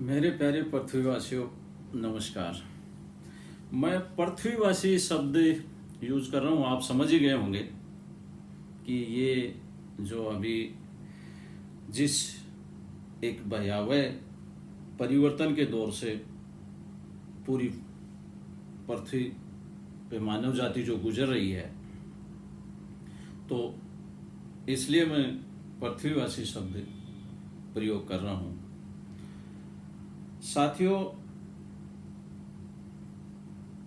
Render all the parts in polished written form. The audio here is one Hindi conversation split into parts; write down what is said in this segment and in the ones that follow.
मेरे प्यारे पृथ्वीवासियों, नमस्कार। मैं पृथ्वीवासी शब्द यूज कर रहा हूँ, आप समझ ही गए होंगे कि ये जो अभी जिस एक भयावह परिवर्तन के दौर से पूरी पृथ्वी पे मानव जाति जो गुजर रही है, तो इसलिए मैं पृथ्वीवासी शब्द प्रयोग कर रहा हूँ। साथियों,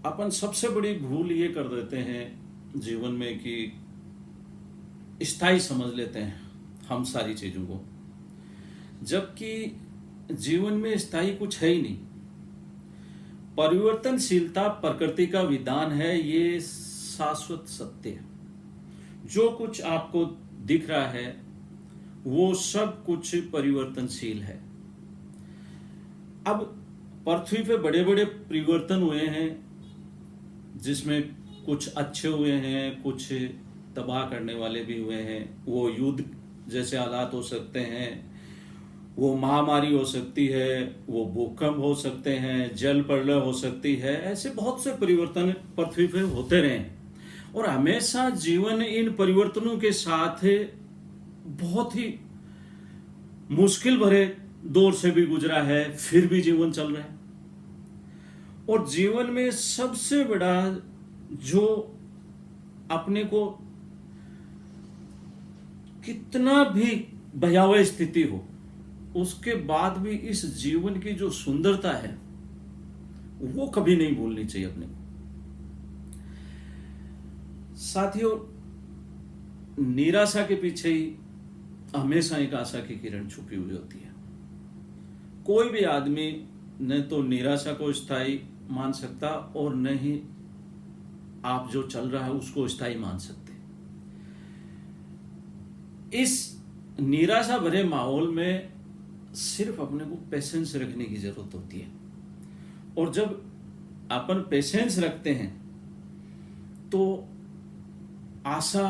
अपन सबसे बड़ी भूल ये कर देते हैं जीवन में कि स्थायी समझ लेते हैं हम सारी चीज़ों को, जबकि जीवन में स्थायी कुछ है ही नहीं। परिवर्तनशीलता प्रकृति का विधान है, ये शाश्वत सत्य है। जो कुछ आपको दिख रहा है वो सब कुछ परिवर्तनशील है। अब पृथ्वी पे बड़े बड़े परिवर्तन हुए हैं, जिसमें कुछ अच्छे हुए हैं, कुछ तबाह करने वाले भी हुए हैं। वो युद्ध जैसे हालात हो सकते हैं, वो महामारी हो सकती है, वो भूकंप हो सकते हैं, जल प्रलय हो सकती है। ऐसे बहुत से परिवर्तन पृथ्वी पे होते रहे हैं और हमेशा जीवन इन परिवर्तनों के साथ बहुत ही मुश्किल भरे दौर से भी गुजरा है, फिर भी जीवन चल रहा है। और जीवन में सबसे बड़ा जो अपने को कितना भी भयावह स्थिति हो, उसके बाद भी इस जीवन की जो सुंदरता है वो कभी नहीं भूलनी चाहिए अपने को। साथियों, निराशा के पीछे ही हमेशा एक आशा की किरण छुपी हुई होती है। कोई भी आदमी न तो निराशा को स्थायी मान सकता और न ही आप जो चल रहा है उसको स्थायी मान सकते। इस निराशा भरे माहौल में सिर्फ अपने को पेशेंस रखने की जरूरत होती है। और जब अपन पेशेंस रखते हैं तो आशा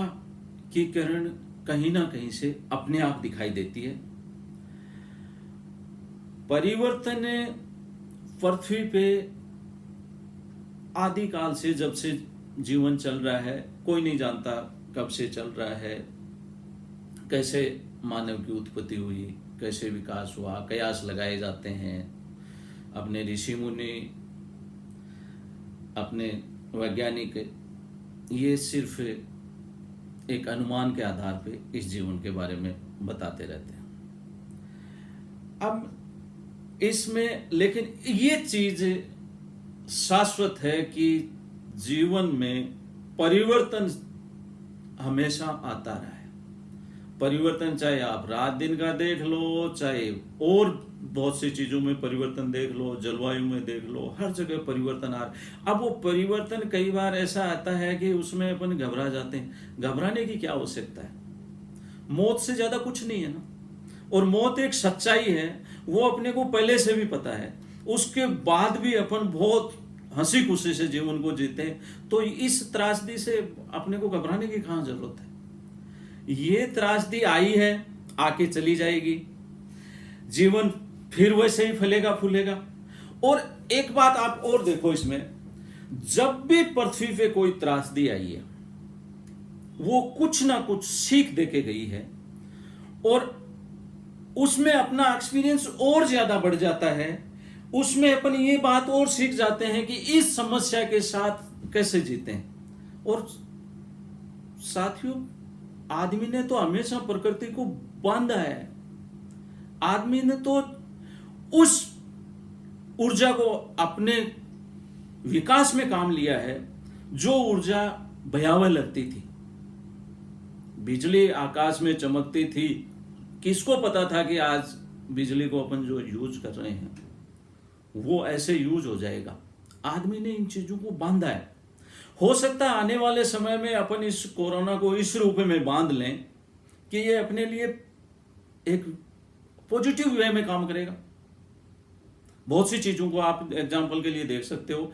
की किरण कहीं ना कहीं से अपने आप दिखाई देती है। परिवर्तन पृथ्वी पे आदिकाल से, जब से जीवन चल रहा है, कोई नहीं जानता कब से चल रहा है, कैसे मानव की उत्पत्ति हुई, कैसे विकास हुआ, कयास लगाए जाते हैं। अपने ऋषि मुनि, अपने वैज्ञानिक ये सिर्फ एक अनुमान के आधार पे इस जीवन के बारे में बताते रहते हैं। अब इसमें लेकिन ये चीज शाश्वत है कि जीवन में परिवर्तन हमेशा आता रहा है। परिवर्तन चाहे आप रात दिन का देख लो, चाहे और बहुत सी चीजों में परिवर्तन देख लो, जलवायु में देख लो, हर जगह परिवर्तन आ रहा है। अब वो परिवर्तन कई बार ऐसा आता है कि उसमें अपन घबरा जाते हैं। घबराने की क्या आवश्यकता है? मौत से ज्यादा कुछ नहीं है ना। और मौत एक सच्चाई है, वो अपने को पहले से भी पता है। उसके बाद भी अपन बहुत हंसी खुशी से जीवन को जीते हैं। तो इस त्रासदी से अपने को घबराने की कहां जरूरत है? ये त्रासदी आई है, आके चली जाएगी। जीवन फिर वैसे ही फलेगा फूलेगा। और एक बात आप और देखो, इसमें जब भी पृथ्वी पे कोई त्रासदी आई है वो कुछ ना कुछ सीख देके गई है और उसमें अपना एक्सपीरियंस और ज्यादा बढ़ जाता है। उसमें अपन ये बात और सीख जाते हैं कि इस समस्या के साथ कैसे जीते हैं। और साथियों, आदमी ने तो हमेशा प्रकृति को बांधा है। आदमी ने तो उस ऊर्जा को अपने विकास में काम लिया है जो ऊर्जा भयावह लगती थी। बिजली आकाश में चमकती थी, किसको पता था कि आज बिजली को अपन जो यूज कर रहे हैं वो ऐसे यूज हो जाएगा? आदमी ने इन चीजों को बांधा है। हो सकता है आने वाले समय में अपन इस कोरोना को इस रूप में बांध लें कि ये अपने लिए एक पॉजिटिव वे में काम करेगा। बहुत सी चीजों को आप एग्जांपल के लिए देख सकते हो।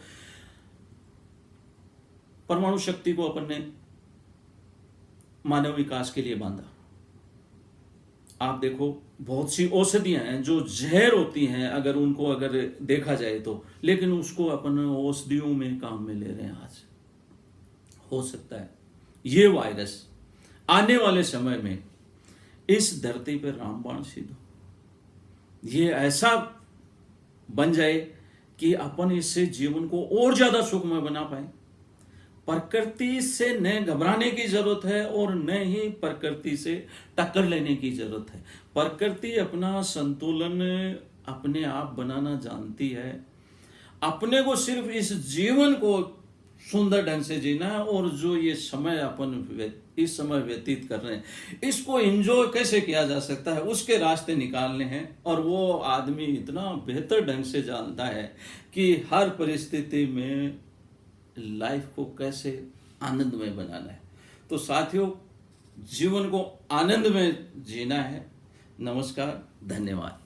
परमाणु शक्ति को अपन ने मानव विकास के लिए बांधा। आप देखो बहुत सी औषधियां हैं जो जहर होती हैं अगर उनको अगर देखा जाए तो, लेकिन उसको अपन औषधियों में काम में ले रहे हैं आज। हो सकता है ये वायरस आने वाले समय में इस धरती पर रामबाण सिद्ध हो, ये ऐसा बन जाए कि अपन इससे जीवन को और ज्यादा सुखमय बना पाए। प्रकृति से न घबराने की जरूरत है और न ही प्रकृति से टक्कर लेने की जरूरत है। प्रकृति अपना संतुलन अपने आप बनाना जानती है। अपने को सिर्फ इस जीवन को सुंदर ढंग से जीना है, और जो ये समय अपन इस समय व्यतीत कर रहे हैं इसको एंजॉय कैसे किया जा सकता है उसके रास्ते निकालने हैं। और वो आदमी इतना बेहतर ढंग से जानता है कि हर परिस्थिति में लाइफ को कैसे आनंदमय बनाना है। तो साथियों, जीवन को आनंद में जीना है। नमस्कार, धन्यवाद।